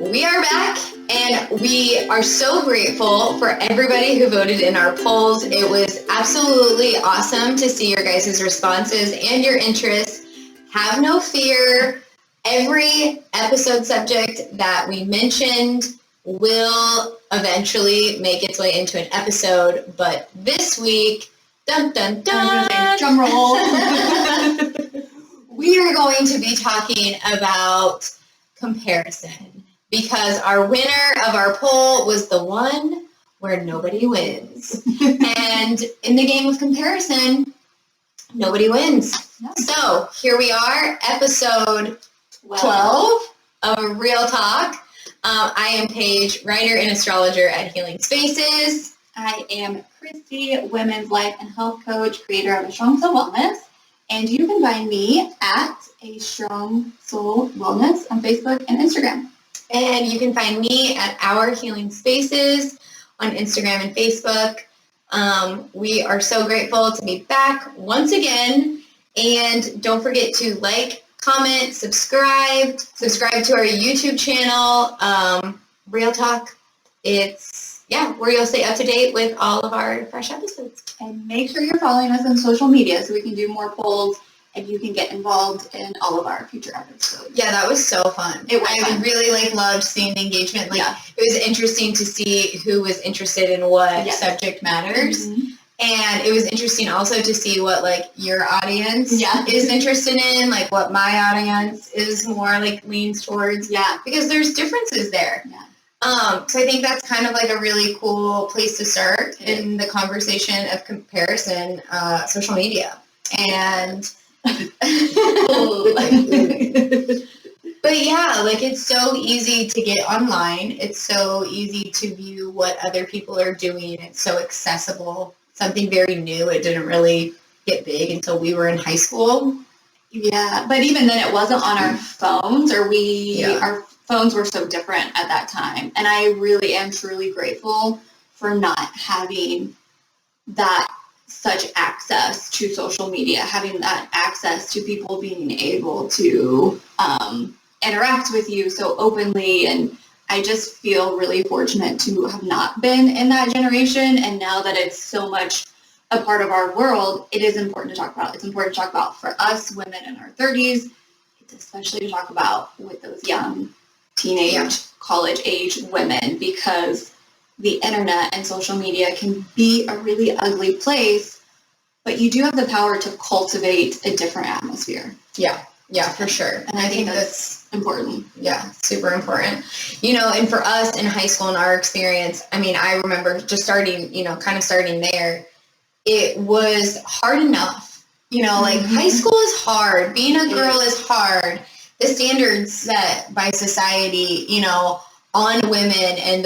We are back, and we are so grateful for everybody who voted in our polls. It was absolutely awesome to see your guys' responses and your interest. Have no fear. Every episode subject that we mentioned will eventually make its way into an episode, but this week, dun dun dun, drum roll, we are going to be talking about comparison, because our winner of our poll was the one where nobody wins. And in the game of comparison, nobody wins. No. So here we are, episode 12 of Real Talk. I am Paige, writer and astrologer at Healing Spaces. I am Kristie, women's life and health coach, creator of A Strong Soul Wellness. And you can find me at A Strong Soul Wellness on Facebook and Instagram. And you can find me at Our Healing Spaces on Instagram and Facebook. We are so grateful to be back once again. And don't forget to like, comment, subscribe to our YouTube channel, Real Talk. It's, where you'll stay up to date with all of our fresh episodes. And make sure you're following us on social media so we can do more polls and you can get involved in all of our future episodes. Yeah, that was so fun. I really loved seeing the engagement. It was interesting to see who was interested in what subject matters. Mm-hmm. And it was interesting also to see what your audience is interested in, what my audience is more leans towards. Yeah. Because there's differences there. Yeah. So I think that's kind of a really cool place to start in the conversation of comparison, social media. And but it's so easy to get online. It's so easy to view what other people are doing. It's so accessible. Something very new. It didn't really get big until we were in high school. Yeah, but even then it wasn't on our phones, our phones were so different at that time. And I really am truly grateful for not having that such access to social media, having that access to people being able to interact with you so openly. And I just feel really fortunate to have not been in that generation. And now that it's so much a part of our world, it is important to talk about. It's important to talk about for us women in our 30s. It's especially to talk about with those young teenage, college age women, because the internet and social media can be a really ugly place, but you do have the power to cultivate a different atmosphere. Yeah, for sure. And I think that's important. Yeah, super important. And for us in high school, in our experience, I remember just starting there, it was hard enough. High school is hard. Being a girl is hard. The standards set by society, on women and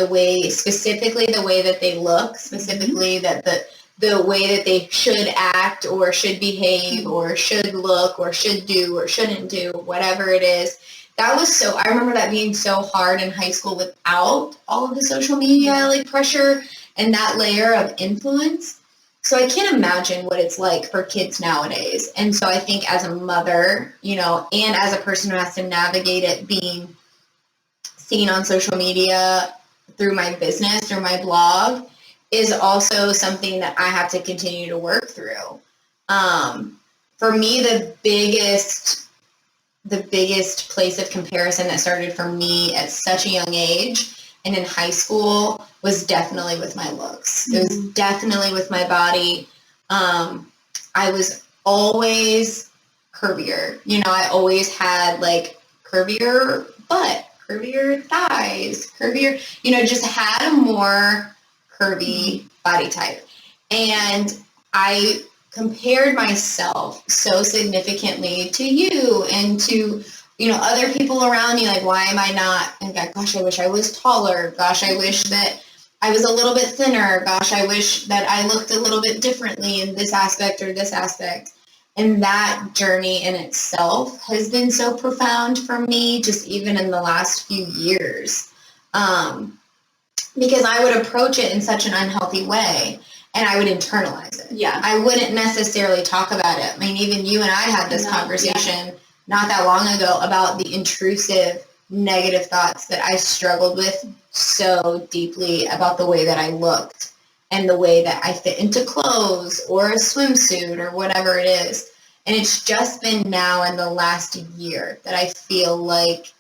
specifically the way that they look, specifically that the way that they should act or should behave or should look or should do or shouldn't do, whatever it is. I remember that being so hard in high school without all of the social media pressure and that layer of influence. So I can't imagine what it's like for kids nowadays. And so I think as a mother, and as a person who has to navigate it being seen on social media through my business, through my blog, is also something that I have to continue to work through. For me, the biggest place of comparison that started for me at such a young age and in high school was definitely with my looks. It was definitely with my body. I was always curvier. I always had curvier butt, curvier thighs, curvier, just had a more curvy body type. And I compared myself so significantly to you and to, other people around me. Why am I not? And gosh, I wish I was taller. Gosh, I wish that I was a little bit thinner. Gosh, I wish that I looked a little bit differently in this aspect or this aspect. And that journey in itself has been so profound for me, just even in the last few years. Because I would approach it in such an unhealthy way and I would internalize it. Yeah. I wouldn't necessarily talk about it. Even you and I had this conversation not that long ago about the intrusive negative thoughts that I struggled with so deeply about the way that I looked and the way that I fit into clothes or a swimsuit or whatever it is. And it's just been now in the last year that I feel like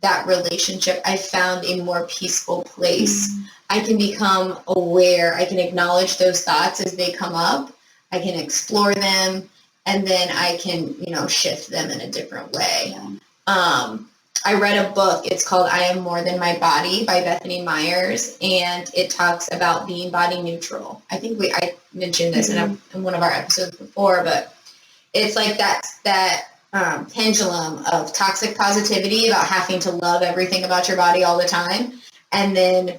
that relationship, I found a more peaceful place. I can become aware. I can acknowledge those thoughts as they come up. I can explore them, and then I can, shift them in a different way. Yeah. I read a book. It's called I Am More Than My Body by Bethany Myers, and it talks about being body neutral. I think I mentioned this in one of our episodes before, but it's like that pendulum of toxic positivity about having to love everything about your body all the time, and then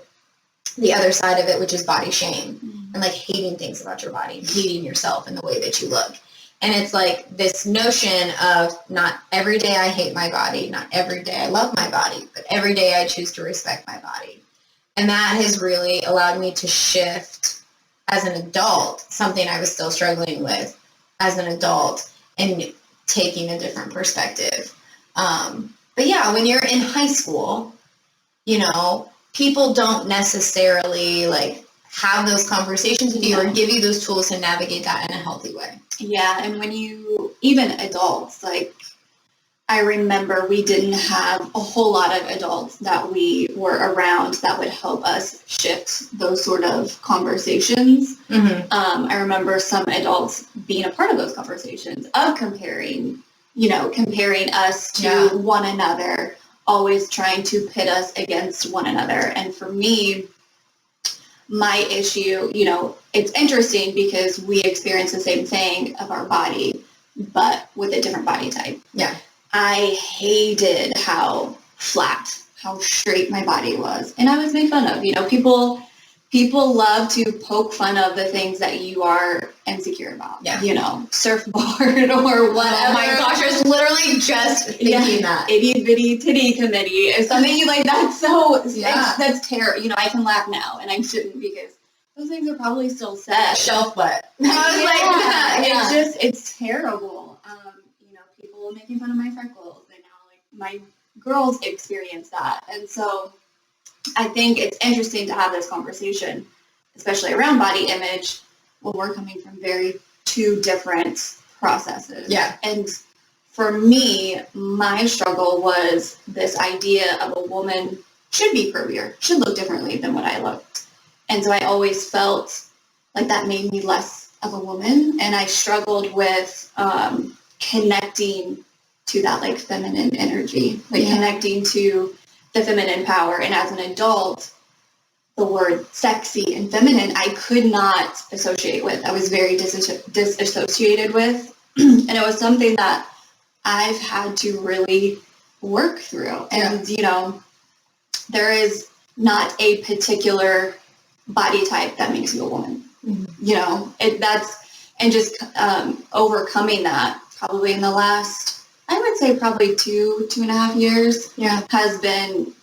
the other side of it, which is body shame and like hating things about your body, hating yourself and the way that you look. And it's like this notion of not every day I hate my body, not every day I love my body, but every day I choose to respect my body. And that has really allowed me to shift as an adult, something I was still struggling with as an adult, and taking a different perspective. But yeah, when you're in high school, people don't necessarily like have those conversations with you or give you those tools to navigate that in a healthy way. Yeah, and even adults, like I remember we didn't have a whole lot of adults that we were around that would help us shift those sort of conversations. I remember some adults being a part of those conversations of comparing us to one another, always trying to pit us against one another. And for me, my issue, it's interesting because we experience the same thing of our body, but with a different body type. Yeah. I hated how flat, how straight my body was. And I was made fun of. People love to poke fun of the things that you are insecure about. Yeah. Surfboard or whatever. Oh my gosh, I was literally just thinking that. Itty bitty titty committee is something you like. That's that's terrible. I can laugh now, and I shouldn't because those things are probably still said. Shelf butt. I was like, it's terrible. People making fun of my freckles, and now like my girls experience that, and so I think it's interesting to have this conversation, especially around body image, when we're coming from two different processes. Yeah. And for me, my struggle was this idea of a woman should be curvier, should look differently than what I looked. And so I always felt like that made me less of a woman. And I struggled with connecting to that like feminine energy, connecting to the feminine power. And as an adult, the word sexy and feminine, I could not associate with. I was very disassociated with. And it was something that I've had to really work through. And, there is not a particular body type that makes you a woman. Overcoming that probably in the last, I would say probably 2.5 years has been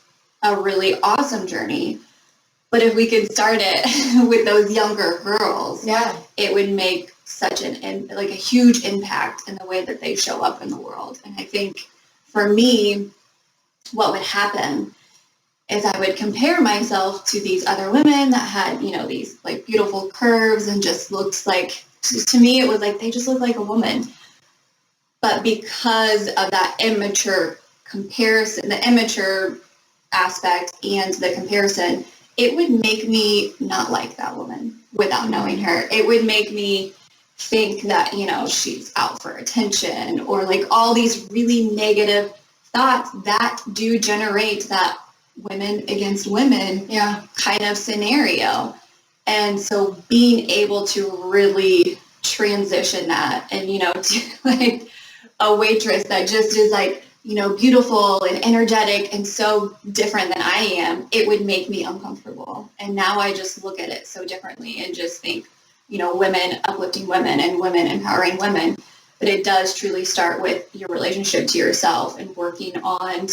a really awesome journey. But if we could start it with those younger girls, it would make such a huge impact in the way that they show up in the world. And I think for me, what would happen is I would compare myself to these other women that had, these like beautiful curves and just looked like, to me, it was like they just looked like a woman. But because of that immature comparison, the immature aspect and the comparison, it would make me not like that woman without knowing her. It would make me think that, she's out for attention, or like all these really negative thoughts that do generate that women against women kind of scenario. And so being able to really transition that and, to like a waitress that just is like, beautiful and energetic and so different than I am, it would make me uncomfortable. And now I just look at it so differently and just think, women uplifting women and women empowering women. But it does truly start with your relationship to yourself and working on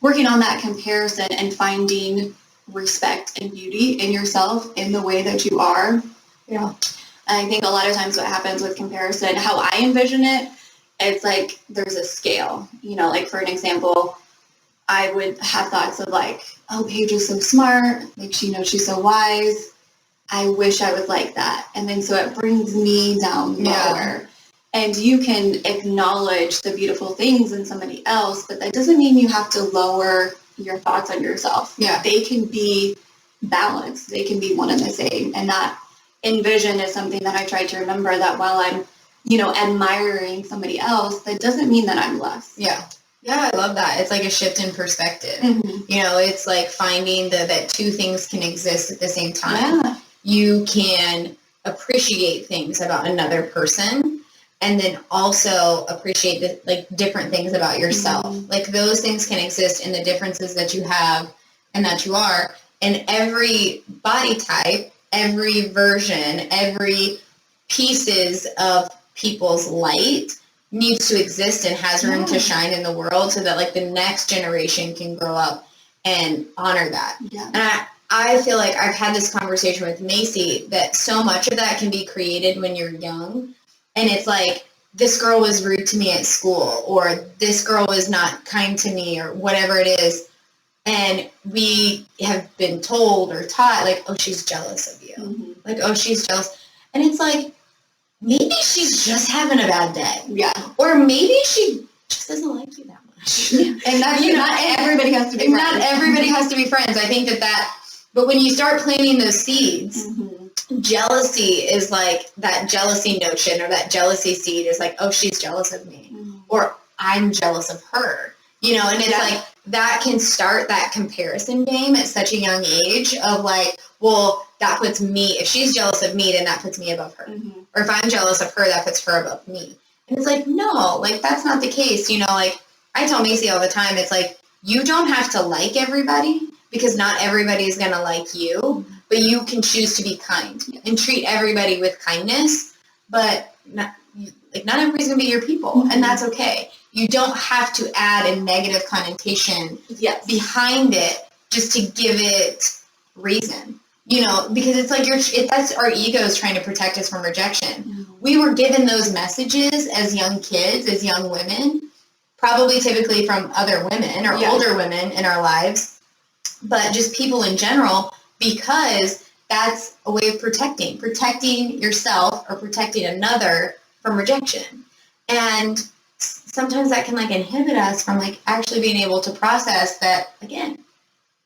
that comparison and finding respect and beauty in yourself in the way that you are. Yeah. And I think a lot of times what happens with comparison, how I envision it, it's like there's a scale, like for an example, I would have thoughts of like, oh, Paige is so smart. Like, she knows she's so wise. I wish I was like that. And then so it brings me down lower. And you can acknowledge the beautiful things in somebody else, but that doesn't mean you have to lower your thoughts on yourself. Yeah. They can be balanced. They can be one and the same. And that envision is something that I try to remember, that while I'm, admiring somebody else, that doesn't mean that I'm less. Yeah. Yeah, I love that. It's like a shift in perspective. Mm-hmm. It's like finding that two things can exist at the same time. Yeah. You can appreciate things about another person, and then also appreciate different things about yourself. Mm-hmm. Like, those things can exist in the differences that you have and that you are. And every body type, every version, every pieces of people's light needs to exist and has room to shine in the world, so that the next generation can grow up and honor that. Yeah. And I feel like I've had this conversation with Macy that so much of that can be created when you're young. And it's like, this girl was rude to me at school, or this girl was not kind to me, or whatever it is. And we have been told or taught, oh, she's jealous of you. Mm-hmm. Oh, she's jealous. And it's like, maybe she's just having a bad day. Yeah. Or maybe she just doesn't like you that much. Yeah. And that's, not everybody has to be friends. Not everybody has to be friends. I think but when you start planting those seeds, mm-hmm. jealousy is that jealousy notion, or that jealousy seed is oh, she's jealous of me. Mm-hmm. Or I'm jealous of her. And it's that can start that comparison game at such a young age of well, that puts me, if she's jealous of me, then that puts me above her. Mm-hmm. Or if I'm jealous of her, that puts her above me. And it's no, that's not the case. I tell Macy all the time, it's you don't have to like everybody, because not everybody is going to like you, but you can choose to be kind and treat everybody with kindness, but not everybody's going to be your people, mm-hmm. and that's okay. You don't have to add a negative connotation behind it just to give it reason, because it's that's our egos trying to protect us from rejection. Mm-hmm. We were given those messages as young kids, as young women, probably typically from other women or older women in our lives, but just people in general, because that's a way of protecting yourself or protecting another from rejection. And sometimes that can inhibit us from actually being able to process that, again,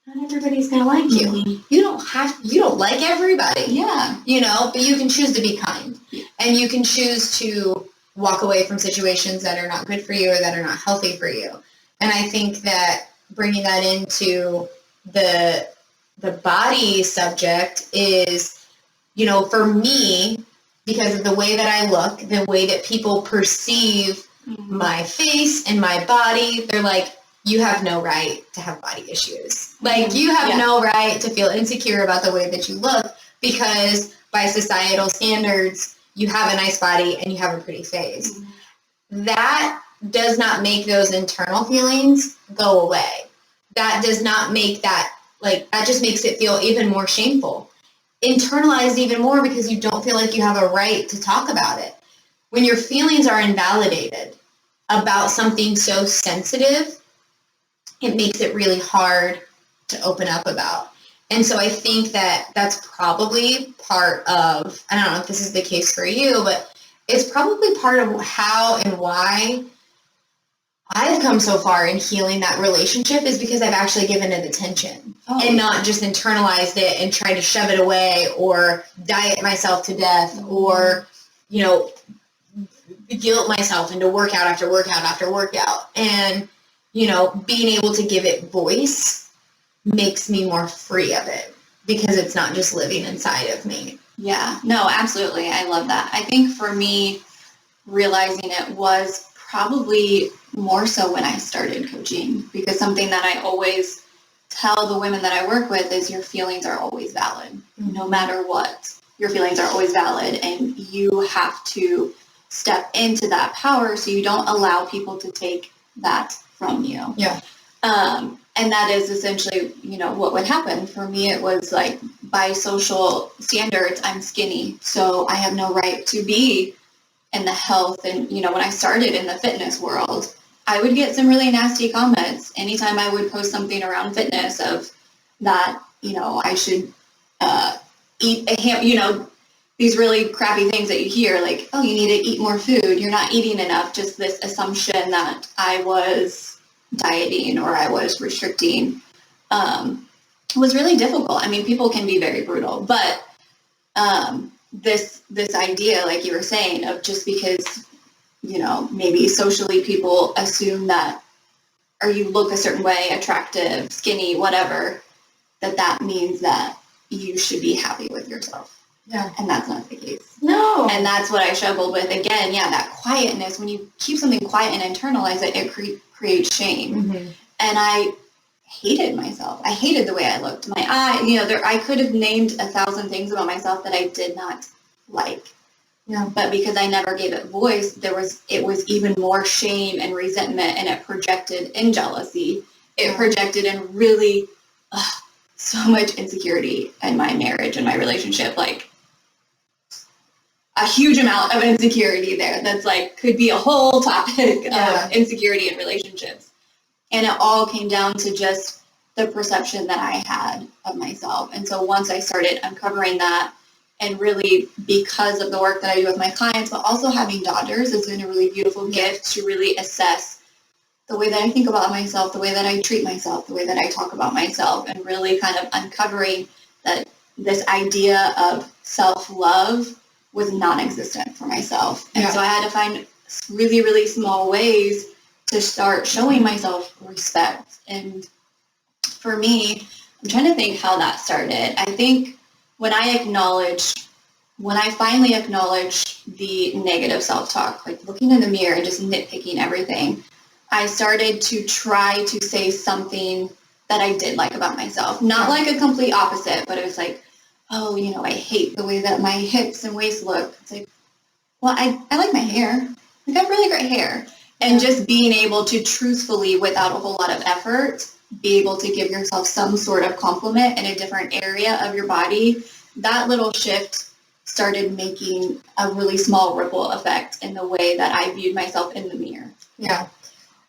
not everybody's going to like you. Mm-hmm. You don't like everybody. Yeah. But you can choose to be kind. Yeah. And you can choose to walk away from situations that are not good for you or that are not healthy for you. And I think that bringing that into the body subject is, for me, because of the way that I look, the way that people perceive mm-hmm. my face and my body, they're you have no right to have body issues. You have no right to feel insecure about the way that you look, because by societal standards, you have a nice body and you have a pretty face. Mm-hmm. That does not make those internal feelings go away. That does not make that, that just makes it feel even more shameful. Internalized even more, because you don't feel like you have a right to talk about it. When your feelings are invalidated about something so sensitive, it makes it really hard to open up about. And so I think that that's probably part of, I don't know if this is the case for you, but it's probably part of how and why I've come so far in healing that relationship, is because I've actually given it attention and not just internalized it and tried to shove it away or diet myself to death or, guilt myself into workout after workout after workout. And, being able to give it voice makes me more free of it, because it's not just living inside of me. Yeah, no, absolutely. I love that. I think for me, realizing it was probably more so when I started coaching, because something that I always tell the women that I work with is your feelings are always valid. Mm-hmm. No matter what, your feelings are always valid, and you have to step into that power so you don't allow people to take that from you. Yeah. And that is essentially, what would happen. For me, it was by social standards, I'm skinny, so I have no right to be in the health. And, when I started in the fitness world, I would get some really nasty comments anytime I would post something around fitness of that, I should eat a these really crappy things that you hear, like, oh, you need to eat more food, you're not eating enough, just this assumption that I was dieting or I was restricting, was really difficult. I mean, people can be very brutal, but this idea, like you were saying, of just because, maybe socially people assume that, or you look a certain way, attractive, skinny, whatever, that means that you should be happy with yourself. Yeah. And that's not the case. No. And that's what I struggled with. Again, that quietness, when you keep something quiet and internalize it, it creates shame. Mm-hmm. And I hated myself. I hated the way I looked. My eye, I could have named 1,000 things about myself that I did not like. Yeah. But because I never gave it voice, it was even more shame and resentment, and it projected in jealousy. It projected in really so much insecurity in my marriage and my relationship, like a huge amount of insecurity there. That's like, could be a whole topic of insecurity in relationships. And it all came down to just the perception that I had of myself. And so once I started uncovering that, and really because of the work that I do with my clients, but also having daughters has been a really beautiful gift to really assess the way that I think about myself, the way that I treat myself, the way that I talk about myself, and really kind of uncovering that this idea of self-love was non-existent for myself. And so I had to find really, really small ways to start showing myself respect. And for me, I'm trying to think how that started. I think when I finally acknowledged the negative self-talk, like looking in the mirror and just nitpicking everything, I started to try to say something that I did like about myself. Not like a complete opposite, but it was like, oh, I hate the way that my hips and waist look. It's like, well, I like my hair. Like, I have really great hair. And just being able to truthfully, without a whole lot of effort, be able to give yourself some sort of compliment in a different area of your body, that little shift started making a really small ripple effect in the way that I viewed myself in the mirror. Yeah.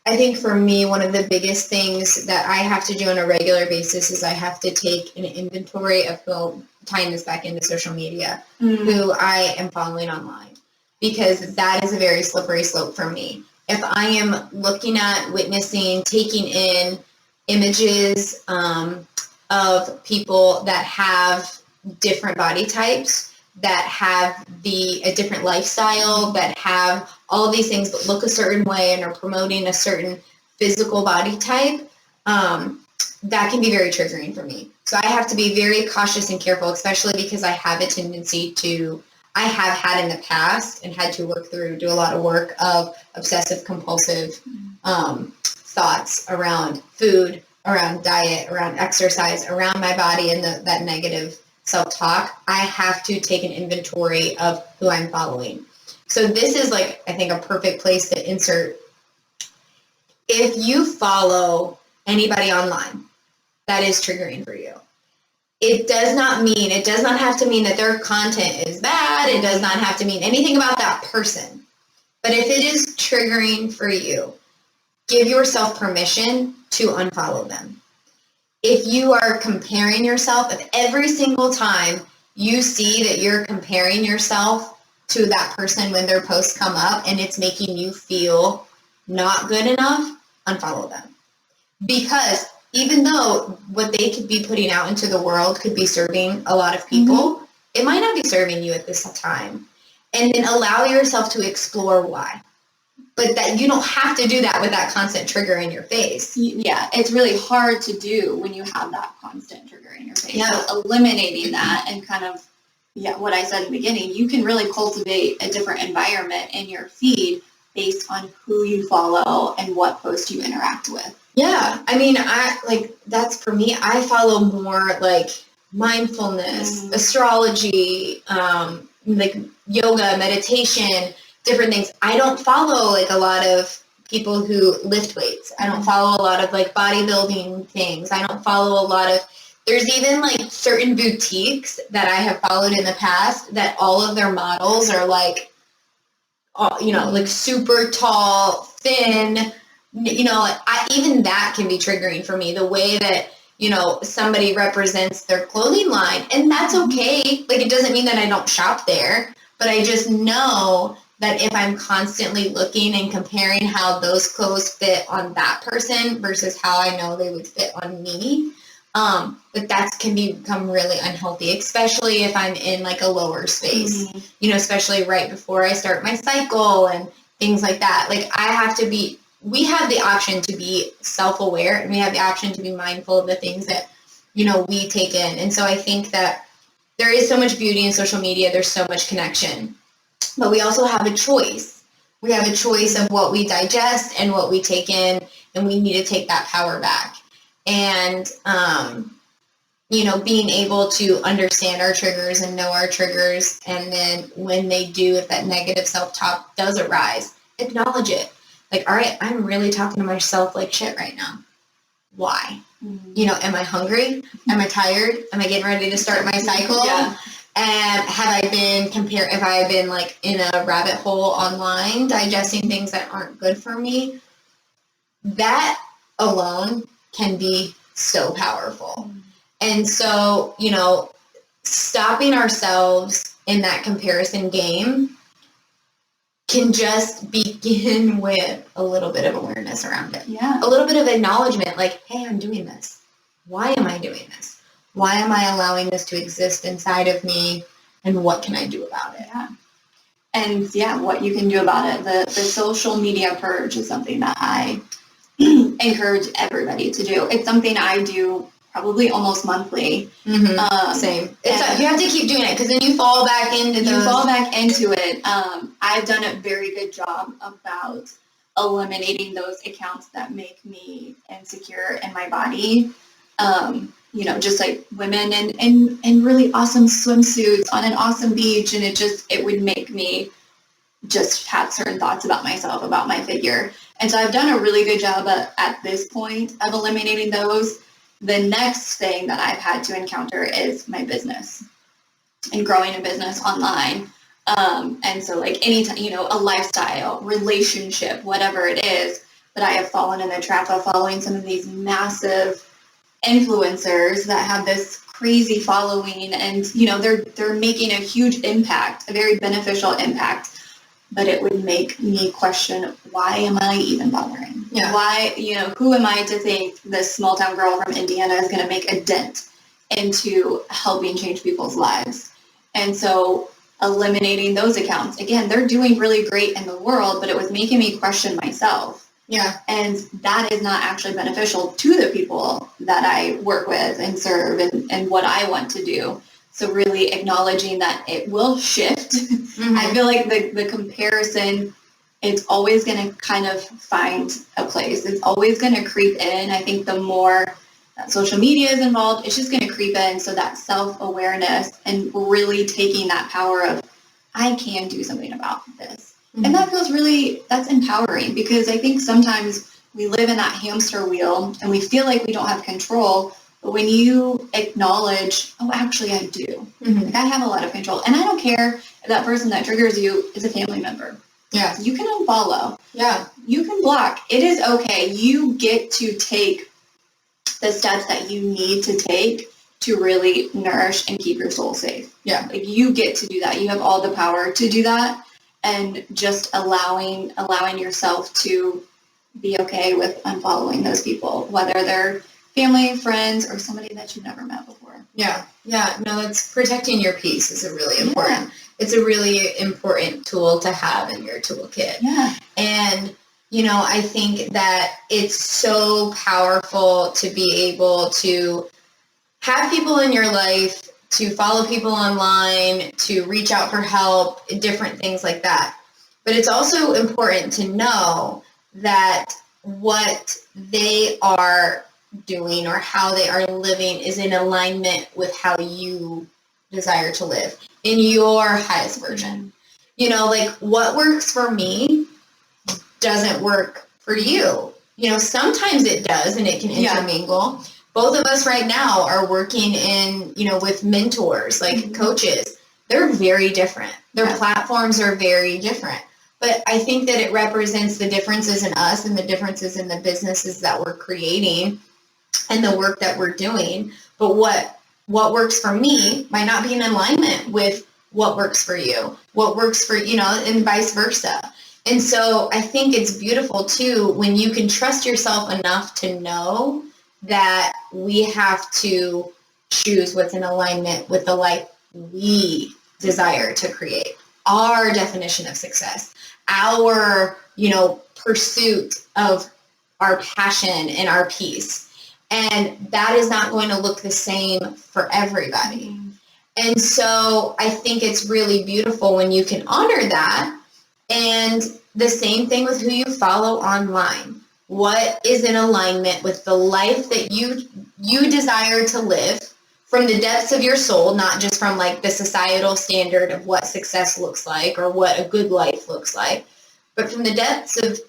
I think for me, one of the biggest things that I have to do on a regular basis is I have to take an inventory of who, tying this back into social media, who I am following online, because that is a very slippery slope for me. If I am looking at, witnessing, taking in images of people that have different body types, that have a different lifestyle, that have all of these things but look a certain way and are promoting a certain physical body type, that can be very triggering for me. So I have to be very cautious and careful, especially because I have a tendency I have had in the past and had to do a lot of work of obsessive compulsive thoughts around food, around diet, around exercise, around my body, and that negative self-talk. I have to take an inventory of who I'm following. So this is like, I think, a perfect place to insert. If you follow anybody online that is triggering for you, it does not have to mean that their content is bad. It does not have to mean anything about that person. But if it is triggering for you, give yourself permission to unfollow them. If you are comparing yourself, if every single time you see that you're comparing yourself to that person when their posts come up and it's making you feel not good enough, unfollow them. Because even though what they could be putting out into the world could be serving a lot of people, it might not be serving you at this time. And then allow yourself to explore why. But that you don't have to do that with that constant trigger in your face. Yeah, it's really hard to do when you have that constant trigger in your face. Yeah. So eliminating that and kind of, what I said in the beginning, you can really cultivate a different environment in your feed based on who you follow and what posts you interact with. Yeah, I mean, that's for me. I follow more like mindfulness, astrology, like yoga, meditation, different things. I don't follow like a lot of people who lift weights. I don't follow a lot of like bodybuilding things. I don't follow a lot of, there's even like certain boutiques that I have followed in the past that all of their models are like, like super tall, thin, even that can be triggering for me, the way that, somebody represents their clothing line, and that's okay. Like, it doesn't mean that I don't shop there, but I just know that if I'm constantly looking and comparing how those clothes fit on that person versus how I know they would fit on me, that can become really unhealthy, especially if I'm in like a lower space, especially right before I start my cycle and things like that. Like, we have the option to be self-aware, and we have the option to be mindful of the things that, we take in. And so I think that there is so much beauty in social media. There's so much connection, but we also have a choice. We have a choice of what we digest and what we take in, and we need to take that power back. And, being able to understand our triggers and know our triggers. And then when they do, if that negative self-talk does arise, acknowledge it. Like, all right, I'm really talking to myself like shit right now. Why? Am I hungry? Am I tired? Am I getting ready to start my cycle? Yeah. And have I been like in a rabbit hole online, digesting things that aren't good for me? That alone can be so powerful. And so, stopping ourselves in that comparison game can just begin with a little bit of awareness around it. Yeah. A little bit of acknowledgement, like, hey, I'm doing this. Why am I doing this? Why am I allowing this to exist inside of me? And what can I do about it? Yeah. And what you can do about it. The social media purge is something that I encourage everybody to do. It's something I do probably almost monthly. Same. You have to keep doing it, because then you fall back into it. I've done a very good job about eliminating those accounts that make me insecure in my body. Just like women in really awesome swimsuits on an awesome beach, and it would make me just have certain thoughts about myself, about my figure. And so I've done a really good job at this point of eliminating those. The next thing that I've had to encounter is my business and growing a business online. And so like anytime, a lifestyle, relationship, whatever it is, but I have fallen in the trap of following some of these massive influencers that have this crazy following, and, they're making a huge impact, a very beneficial impact. But it would make me question, why am I even bothering? Yeah. Why, who am I to think this small town girl from Indiana is going to make a dent into helping change people's lives? And so eliminating those accounts, again, they're doing really great in the world, but it was making me question myself. Yeah. And that is not actually beneficial to the people that I work with and serve and what I want to do. So really acknowledging that it will shift. I feel like the comparison, it's always going to kind of find a place. It's always going to creep in. I think the more that social media is involved, it's just going to creep in. So that self-awareness and really taking that power of, I can do something about this. And that feels that's empowering, because I think sometimes we live in that hamster wheel and we feel like we don't have control. But when you acknowledge, oh, actually I do. Like, I have a lot of control. And I don't care if that person that triggers you is a family member. Yeah. You can unfollow. Yeah. You can block. It is okay. You get to take the steps that you need to take to really nourish and keep your soul safe. Yeah. Like, you get to do that. You have all the power to do that. And just allowing yourself to be okay with unfollowing those people, whether they're family, friends, or somebody that you've never met before. Yeah. No, it's protecting your peace is a really important. Yeah. It's a really important tool to have in your toolkit. Yeah. And, I think that it's so powerful to be able to have people in your life, to follow people online, to reach out for help, different things like that. But it's also important to know that what they are doing or how they are living is in alignment with how you desire to live in your highest version. Like, what works for me doesn't work for you. Sometimes it does, and it can intermingle. Yeah. Both of us right now are working in, with mentors, like coaches. They're very different. Their platforms are very different. but I think that it represents the differences in us and the differences in the businesses that we're creating and the work that we're doing. But what works for me might not be in alignment with what works for you, what works for, and vice versa. And so I think it's beautiful too when you can trust yourself enough to know that we have to choose what's in alignment with the life we desire to create, our definition of success, our, pursuit of our passion and our peace. And that is not going to look the same for everybody. And so I think it's really beautiful when you can honor that. And the same thing with who you follow online. What is in alignment with the life that you desire to live from the depths of your soul, not just from like the societal standard of what success looks like or what a good life looks like, but from the depths of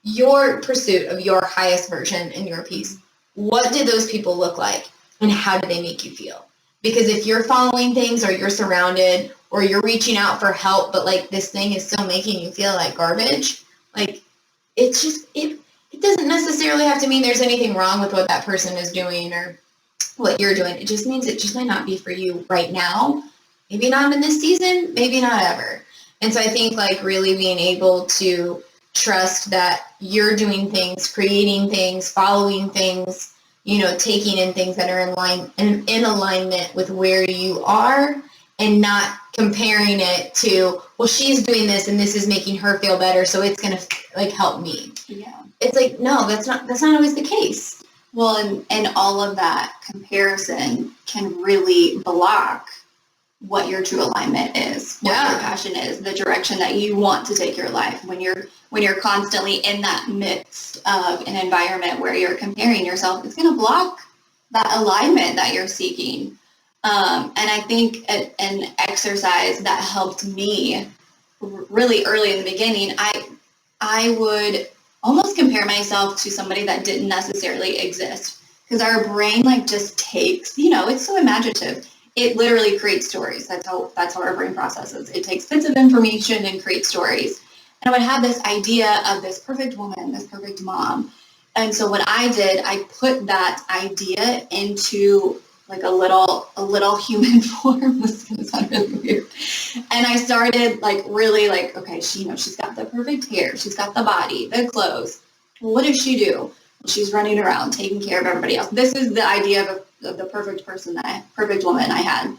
your pursuit of your highest version and your peace. What do those people look like and how do they make you feel? Because if you're following things or you're surrounded or you're reaching out for help, but like this thing is still making you feel like garbage, like it's just, it doesn't necessarily have to mean there's anything wrong with what that person is doing or what you're doing. It just means it just might not be for you right now. Maybe not in this season, maybe not ever. And so I think like really being able to trust that you're doing things, creating things, following things, taking in things that are in alignment with where you are and not comparing it to, well, she's doing this and this is making her feel better, so it's going to like help me. Yeah. It's like, no, that's not always the case. Well, and all of that comparison can really block what your true alignment is, what your passion is, the direction that you want to take your life. When you're constantly in that midst of an environment where you're comparing yourself, it's going to block that alignment that you're seeking. And I think an exercise that helped me really early in the beginning, I would almost compare myself to somebody that didn't necessarily exist, because our brain like just takes, it's so imaginative. It literally creates stories. That's how our brain processes. It takes bits of information and creates stories. And I would have this idea of this perfect woman, this perfect mom. And so what I did, I put that idea into like a little human form. This is going to sound really weird. And I started like really like, okay, she's got the perfect hair. She's got the body, the clothes. Well, what does she do? Well, she's running around taking care of everybody else. This is the idea of the perfect perfect woman I had.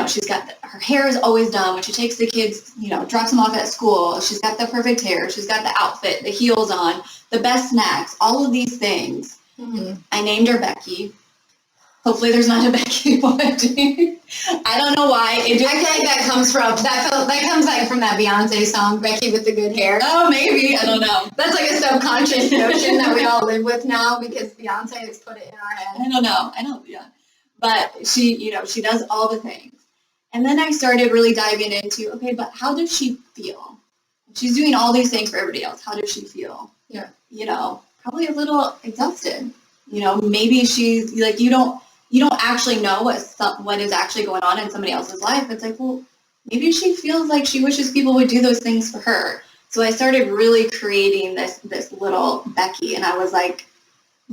She's got her hair is always done when she takes the kids, drops them off at school. She's got the perfect hair. She's got the outfit, the heels on, the best snacks, all of these things. Mm-hmm. I named her Becky. Hopefully there's not a Becky watching. I don't know why. I feel like that comes from that Beyonce song, Becky with the Good Hair. Oh, maybe. I don't know. That's like a subconscious notion that we all live with now because Beyonce has put it in our head. I don't know. Yeah. But she does all the things. And then I started really diving into, okay, but how does she feel? She's doing all these things for everybody else. How does she feel? Yeah. Probably a little exhausted. Maybe she's like, you don't actually know what is actually going on in somebody else's life. It's like, well, maybe she feels like she wishes people would do those things for her. So I started really creating this little Becky, and I was like,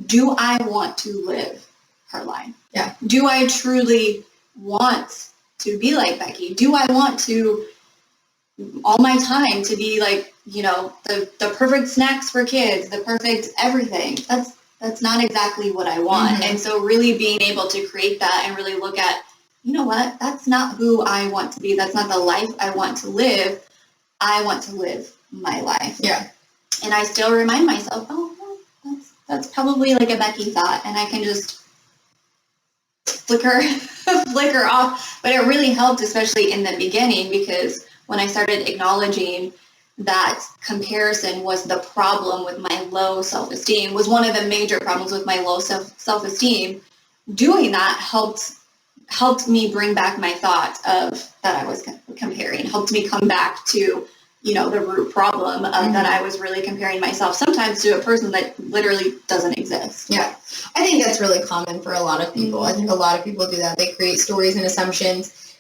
do I want to live her life? Yeah. Do I truly want to be like Becky? Do I want to all my time to be like, the perfect snacks for kids, the perfect everything? That's not exactly what I want. Mm-hmm. And so really being able to create that and really look at, what, that's not who I want to be. That's not the life I want to live. I want to live my life. Yeah. And I still remind myself, oh, well, that's probably like a Becky thought. And I can just flicker off. But it really helped, especially in the beginning, because when I started acknowledging that comparison was the problem with my low self-esteem, was one of the major problems with my low self-esteem, doing that helped me bring back my thought of that I was comparing, helped me come back to, the root problem of that I was really comparing myself sometimes to a person that literally doesn't exist. Yeah. I think that's really common for a lot of people. I think a lot of people do that. They create stories and assumptions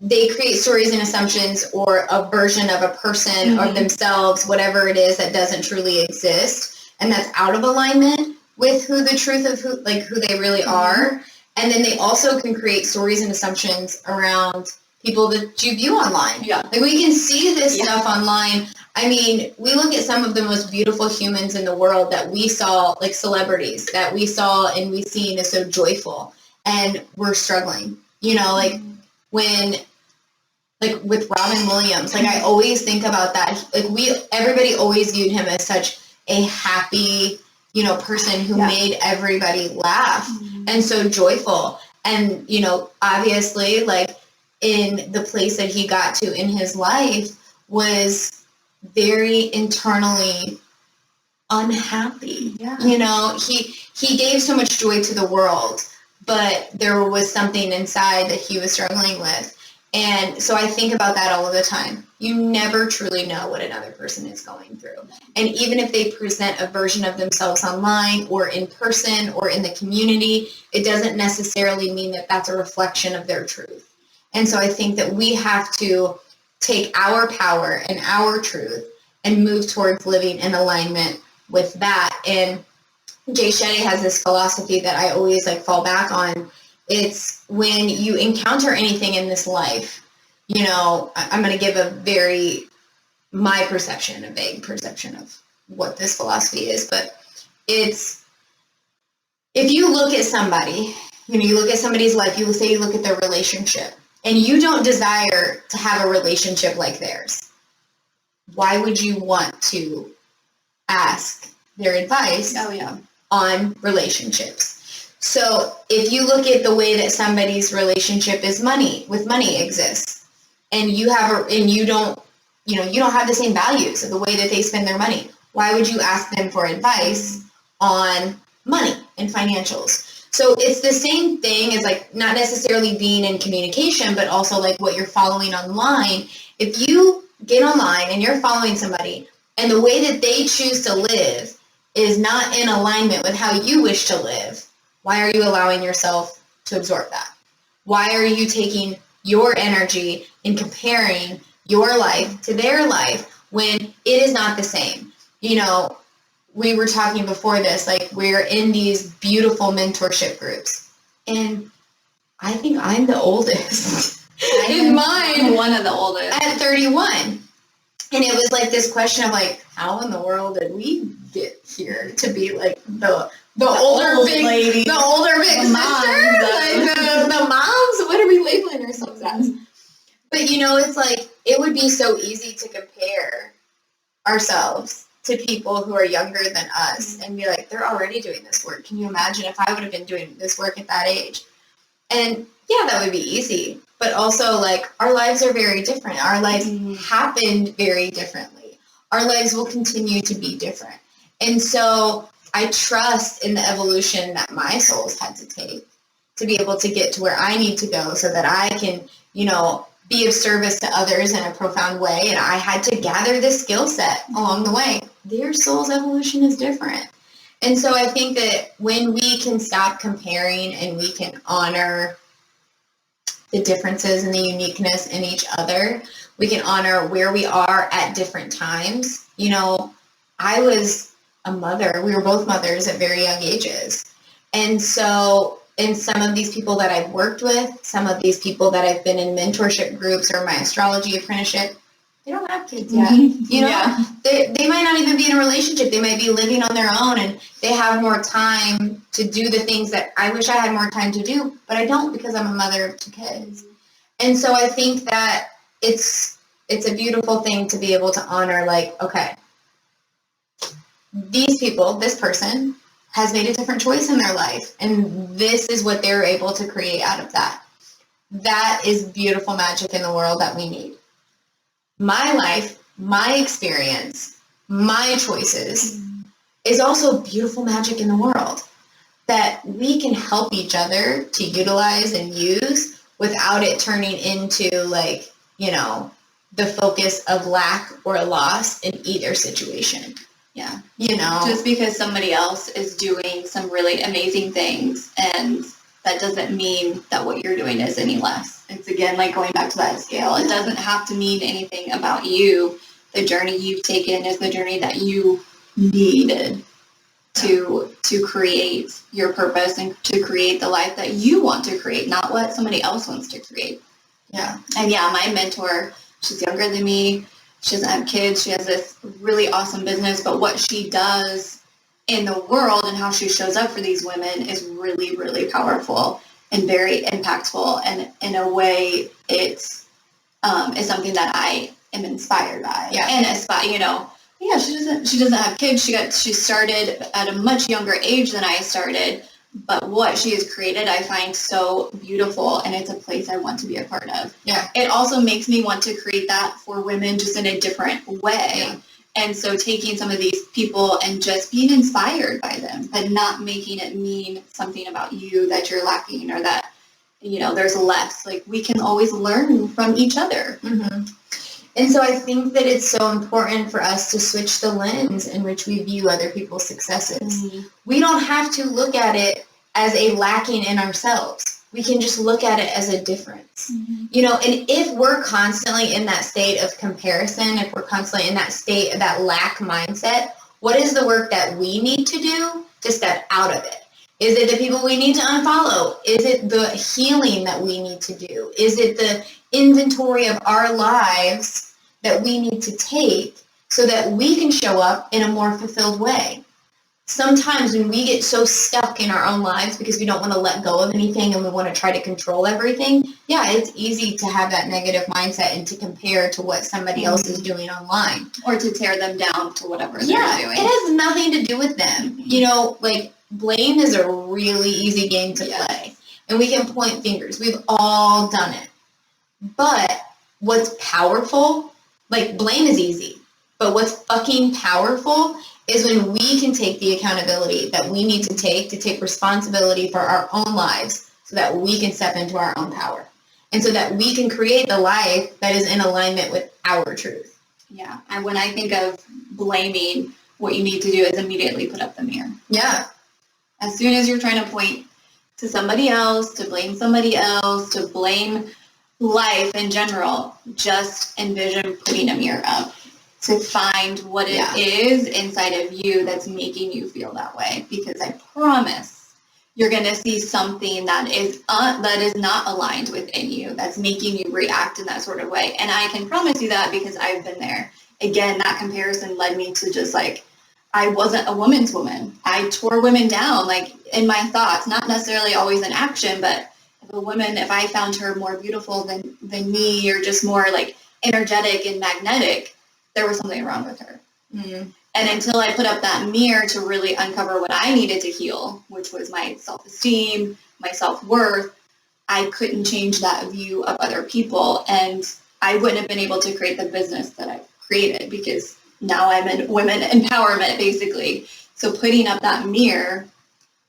they create stories and assumptions or a version of a person or themselves, whatever it is that doesn't truly exist. And that's out of alignment with who the truth of who they really are. And then they also can create stories and assumptions around people that you view online. Yeah. Like we can see this stuff online. I mean, we look at some of the most beautiful humans in the world that we saw, like celebrities that we saw and we seen as so joyful, and we're struggling, you know, like when, like with Robin Williams, like I always think about that. Like everybody always viewed him as such a happy, you know, person who made everybody laugh and so joyful. And, you know, obviously like in the place that he got to in his life was very internally unhappy. Yeah. You know, he gave so much joy to the world, but there was something inside that he was struggling with. And so I think about that all of the time. You never truly know what another person is going through. And even if they present a version of themselves online or in person or in the community, it doesn't necessarily mean that that's a reflection of their truth. And so I think that we have to take our power and our truth and move towards living in alignment with that. And Jay Shetty has this philosophy that I always like fall back on. It's when you encounter anything in this life, you know, I'm going to give a vague perception of what this philosophy is, but it's, if you look at somebody, you know, you look at somebody's life, you say you look at their relationship, and you don't desire to have a relationship like theirs, why would you want to ask their advice on relationships? So if you look at the way that somebody's relationship is with money exists, and you don't have the same values of the way that they spend their money, why would you ask them for advice on money and financials? So it's the same thing as like not necessarily being in communication, but also like what you're following online. If you get online and you're following somebody and the way that they choose to live is not in alignment with how you wish to live, why are you allowing yourself to absorb that? Why are you taking your energy and comparing your life to their life when it is not the same? You know, we were talking before this, like we're in these beautiful mentorship groups, and I think I'm the oldest in mine. One of the oldest. At 31. And it was like this question of like, how in the world did we get here to be like the older big sister, like the moms? What are we labeling ourselves as? But you know, it's like it would be so easy to compare ourselves to people who are younger than us and be like, they're already doing this work. Can you imagine if I would have been doing this work at that age? And yeah, that would be easy. But also, like, our lives are very different. Our lives happened very differently. Our lives will continue to be different. And so I trust in the evolution that my soul's had to take to be able to get to where I need to go so that I can, you know, be of service to others in a profound way. And I had to gather this skill set along the way. Their soul's evolution is different. And so I think that when we can stop comparing and we can honor the differences and the uniqueness in each other, we can honor where we are at different times. You know, I was a mother. We were both mothers at very young ages. And so in some of these people that I've worked with, some of these people that I've been in mentorship groups or my astrology apprenticeship, they don't have kids yet. You know, they might not even be in a relationship. They might be living on their own, and they have more time to do the things that I wish I had more time to do, but I don't because I'm a mother of 2 kids. And so I think that it's a beautiful thing to be able to honor, like, okay, these people, this person has made a different choice in their life, and this is what they're able to create out of that. That is beautiful magic in the world that we need. My life, my experience, my choices is also beautiful magic in the world that we can help each other to utilize and use without it turning into, like, you know, the focus of lack or loss in either situation. Yeah. You know, just because somebody else is doing some really amazing things and that doesn't mean that what you're doing is any less. It's again, like going back to that scale. It doesn't have to mean anything about you. The journey you've taken is the journey that you needed to create your purpose and to create the life that you want to create, not what somebody else wants to create. Yeah. And yeah, my mentor, she's younger than me. She doesn't have kids. She has this really awesome business, but what she does in the world and how she shows up for these women is really, really powerful and very impactful. And in a way, it's is something that I am inspired by. Yeah. And yeah, she doesn't have kids. She started at a much younger age than I started, but what she has created I find so beautiful, and it's a place I want to be a part of. Yeah. It also makes me want to create that for women just in a different way. Yeah. And so taking some of these people and just being inspired by them, but not making it mean something about you that you're lacking or that, there's less. Like, we can always learn from each other. Mm-hmm. And so I think that it's so important for us to switch the lens in which we view other people's successes. Mm-hmm. We don't have to look at it as a lacking in ourselves. We can just look at it as a difference. Mm-hmm. And if we're constantly in that state of comparison, if we're constantly in that state of that lack mindset, what is the work that we need to do to step out of it? Is it the people we need to unfollow? Is it the healing that we need to do? Is it the inventory of our lives that we need to take so that we can show up in a more fulfilled way? Sometimes when we get so stuck in our own lives because we don't want to let go of anything and we want to try to control everything, yeah, it's easy to have that negative mindset and to compare to what somebody else is doing online. Or to tear them down to whatever they're doing. It has nothing to do with them. Mm-hmm. Blame is a really easy game to play. And we can point fingers. We've all done it. But what's powerful, blame is easy. But what's fucking powerful is when we can take the accountability that we need to take responsibility for our own lives so that we can step into our own power. And so that we can create the life that is in alignment with our truth. Yeah. And when I think of blaming, what you need to do is immediately put up the mirror. Yeah. As soon as you're trying to point to somebody else, to blame somebody else, to blame life in general, just envision putting a mirror up to find what it is inside of you that's making you feel that way. Because I promise you're going to see something that is not aligned within you, that's making you react in that sort of way. And I can promise you that because I've been there. Again, that comparison led me to just I wasn't a woman's woman. I tore women down, in my thoughts, not necessarily always in action, but if I found her more beautiful than me, or just more energetic and magnetic, there was something wrong with her. Mm-hmm. And until I put up that mirror to really uncover what I needed to heal, which was my self-esteem, my self-worth, I couldn't change that view of other people. And I wouldn't have been able to create the business that I've created, because now I'm in women empowerment, basically. So putting up that mirror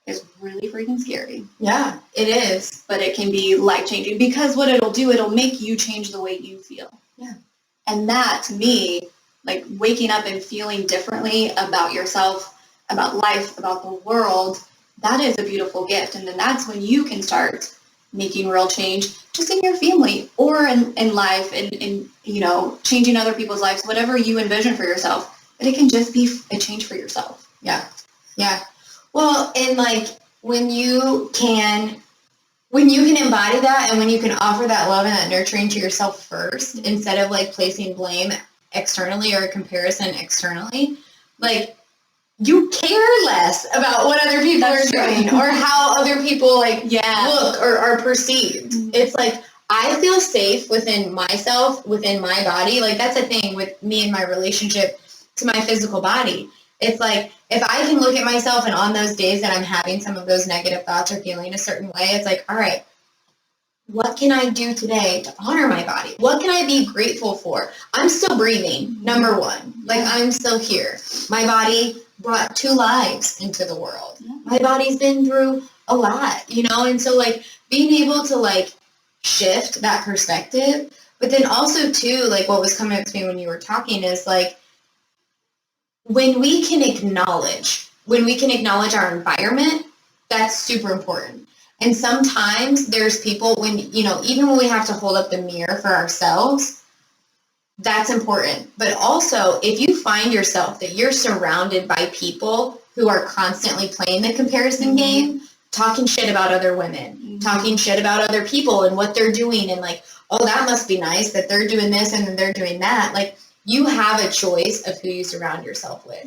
is really freaking scary. Yeah, it is. But it can be life-changing, because what it'll do, it'll make you change the way you feel. Yeah. And that, to me, waking up and feeling differently about yourself, about life, about the world, that is a beautiful gift. And then that's when you can start making real change just in your family or in life, and changing other people's lives, whatever you envision for yourself. But it can just be a change for yourself. Yeah. Yeah. Well, and when you can embody that, and when you can offer that love and that nurturing to yourself first, instead of placing blame externally or comparison externally, you care less about what other people are doing or how other people look or are perceived. Mm-hmm. It's I feel safe within myself, within my body. That's the thing with me and my relationship to my physical body. It's if I can look at myself, and on those days that I'm having some of those negative thoughts or feeling a certain way, it's all right, what can I do today to honor my body? What can I be grateful for? I'm still breathing, number one. I'm still here. My body brought 2 lives into the world. My body's been through a lot, and so being able to shift that perspective, but then also too, what was coming up to me when you were talking is when we can acknowledge our environment, that's super important. And sometimes there's people when, even when we have to hold up the mirror for ourselves, that's important. But also, if you find yourself that you're surrounded by people who are constantly playing the comparison game, talking shit about other women, talking shit about other people and what they're doing, and like, oh, that must be nice that they're doing this and then they're doing that. Like, you have a choice of who you surround yourself with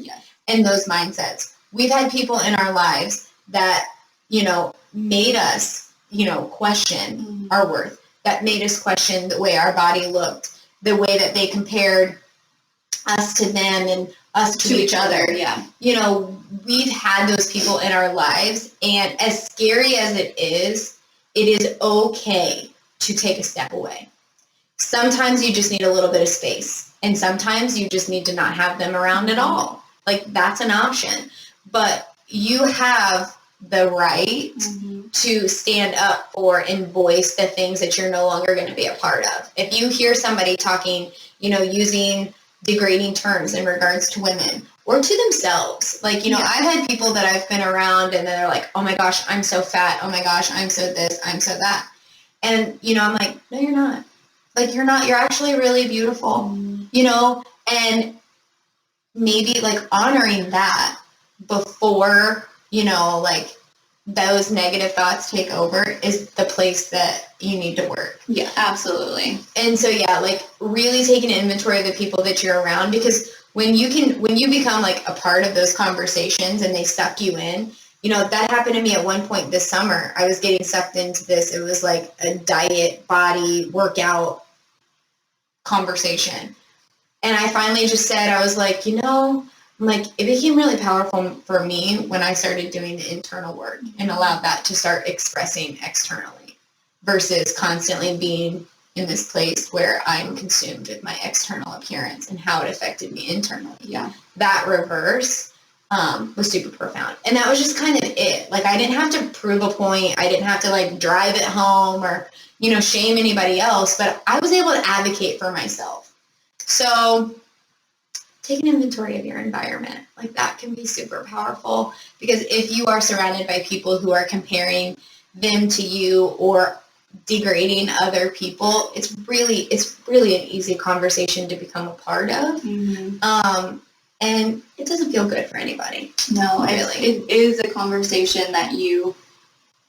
and those mindsets. We've had people in our lives that, made us, question our worth, that made us question the way our body looked, the way that they compared us to them and us to each other. Yeah. We've had those people in our lives, and as scary as it is okay to take a step away. Sometimes you just need a little bit of space, and sometimes you just need to not have them around at all. Like, that's an option. But you have the right to stand up for and voice the things that you're no longer going to be a part of. If you hear somebody talking, using degrading terms in regards to women or to themselves, like, I've had people that I've been around and they're like, oh my gosh, I'm so fat. Oh my gosh, I'm so this, I'm so that. And, I'm like, no, you're not. Like, you're not. You're actually really beautiful, and maybe like honoring that before, like those negative thoughts take over is the place that you need to work. Yeah, absolutely. And so, like really taking inventory of the people that you're around, because when you become like a part of those conversations and they suck you in, that happened to me at one point this summer. I was getting sucked into this. It was like a diet, body, workout conversation. And I finally just said, I was like, it became really powerful for me when I started doing the internal work and allowed that to start expressing externally versus constantly being in this place where I'm consumed with my external appearance and how it affected me internally. Yeah. That reverse was super profound. And that was just kind of it. Like, I didn't have to prove a point. I didn't have to like drive it home or, shame anybody else, but I was able to advocate for myself. So take an inventory of your environment. Like, that can be super powerful, because if you are surrounded by people who are comparing them to you or degrading other people, it's really an easy conversation to become a part of. And it doesn't feel good for anybody. No, really. It is a conversation that you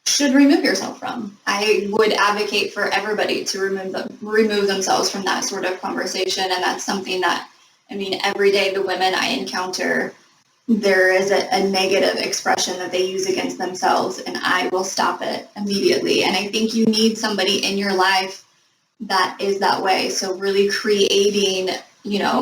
should remove yourself from. I would advocate for everybody to remove themselves from that sort of conversation. And that's something that, every day the women I encounter, there is a negative expression that they use against themselves, and I will stop it immediately. And I think you need somebody in your life that is that way. So really creating,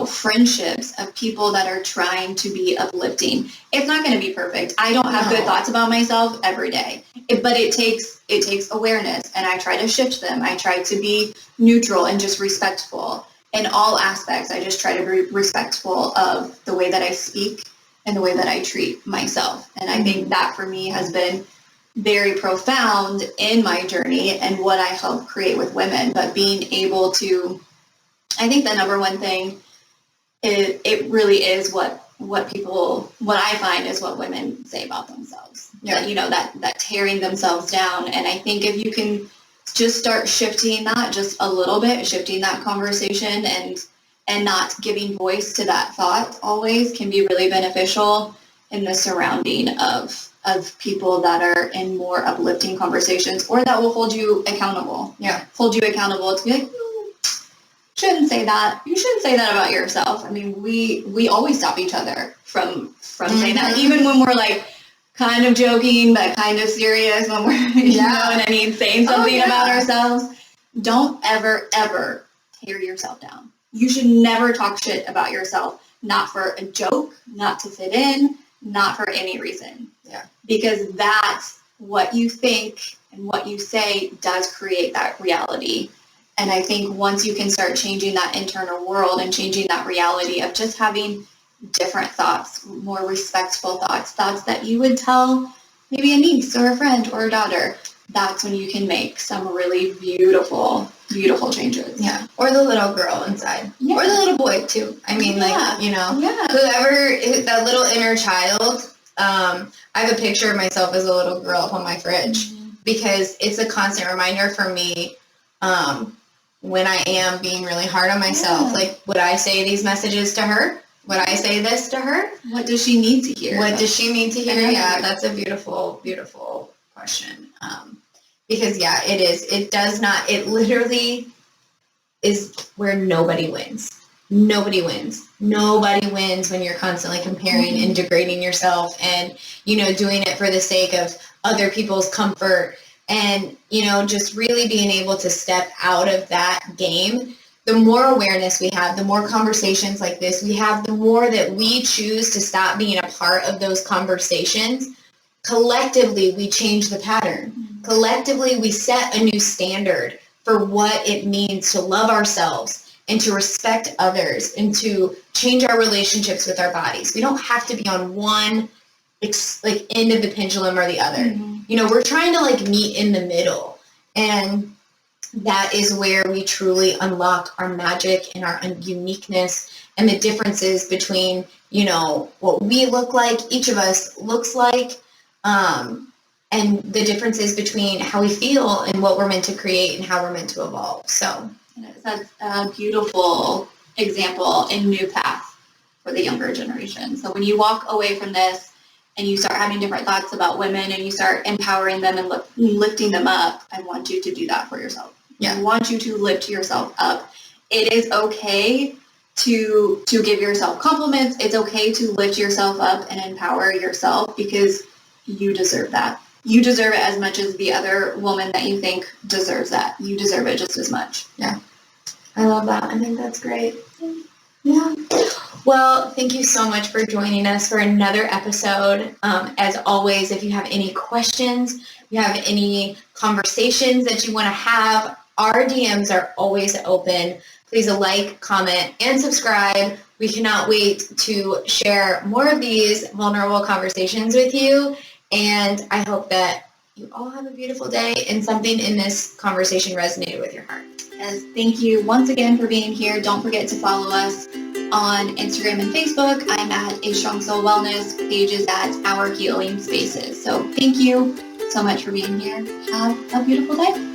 friendships of people that are trying to be uplifting. It's not going to be perfect. I don't have good thoughts about myself every day, but it takes awareness, and I try to shift them. I try to be neutral and just respectful in all aspects. I just try to be respectful of the way that I speak and the way that I treat myself. And I think that for me has been very profound in my journey and what I help create with women. But being able to, I think the number one thing, it really is what I find is what women say about themselves. Yeah. That tearing themselves down. And I think if you can just start shifting that just a little bit, shifting that conversation and not giving voice to that thought always can be really beneficial in the surrounding of people that are in more uplifting conversations, or that will hold you accountable. Yeah. Hold you accountable to be like, shouldn't say that. You shouldn't say that about yourself. We always stop each other from saying that, even when we're like kind of joking, but kind of serious, when we're, you know what I mean, saying something about ourselves. Don't ever, ever tear yourself down. You should never talk shit about yourself, not for a joke, not to fit in, not for any reason. Yeah. Because that's what you think and what you say does create that reality. And I think once you can start changing that internal world and changing that reality of just having different thoughts, more respectful thoughts that you would tell maybe a niece or a friend or a daughter, that's when you can make some really beautiful, beautiful changes. Yeah. Or the little girl inside. Yeah. Or the little boy too. Whoever, that little inner child, I have a picture of myself as a little girl up on my fridge. because it's a constant reminder for me when I am being really hard on myself. Like, would I say these messages to her? Would I say this to her? What does she need to hear? What does she need to hear? Yeah, that's a beautiful, beautiful question. Because, yeah, it is. It does not, it literally is where nobody wins. Nobody wins. Nobody wins when you're constantly comparing and degrading yourself and, you know, doing it for the sake of other people's comfort and, you know, just really being able to step out of that game. The more awareness we have, the more conversations like this we have, the more that we choose to stop being a part of those conversations. Collectively, we change the pattern. Collectively, we set a new standard for what it means to love ourselves and to respect others and to change our relationships with our bodies. We don't have to be on one end of the pendulum or the other. You know, we're trying to like meet in the middle. And that is where we truly unlock our magic and our uniqueness and the differences between, you know, what we look like, each of us looks like, and the differences between how we feel and what we're meant to create and how we're meant to evolve. So that's a beautiful example and new path for the younger generation. So when you walk away from this and you start having different thoughts about women and you start empowering them and lifting them up, I want you to do that for yourself. I want you to lift yourself up. It is okay to give yourself compliments. It's okay to lift yourself up and empower yourself because you deserve that. You deserve it as much as the other woman that you think deserves that. You deserve it just as much. Yeah. I love that. I think that's great. Yeah. Well, thank you so much for joining us for another episode. As always, if you have any questions, if you have any conversations that you want to have, our DMs are always open. Please like, comment, and subscribe. We cannot wait to share more of these vulnerable conversations with you. And I hope that you all have a beautiful day and something in this conversation resonated with your heart. Yes, thank you once again for being here. Don't forget to follow us on Instagram and Facebook. I'm at A Strong Soul Wellness. Paige is at Our Healing Spaces. So thank you so much for being here. Have a beautiful day.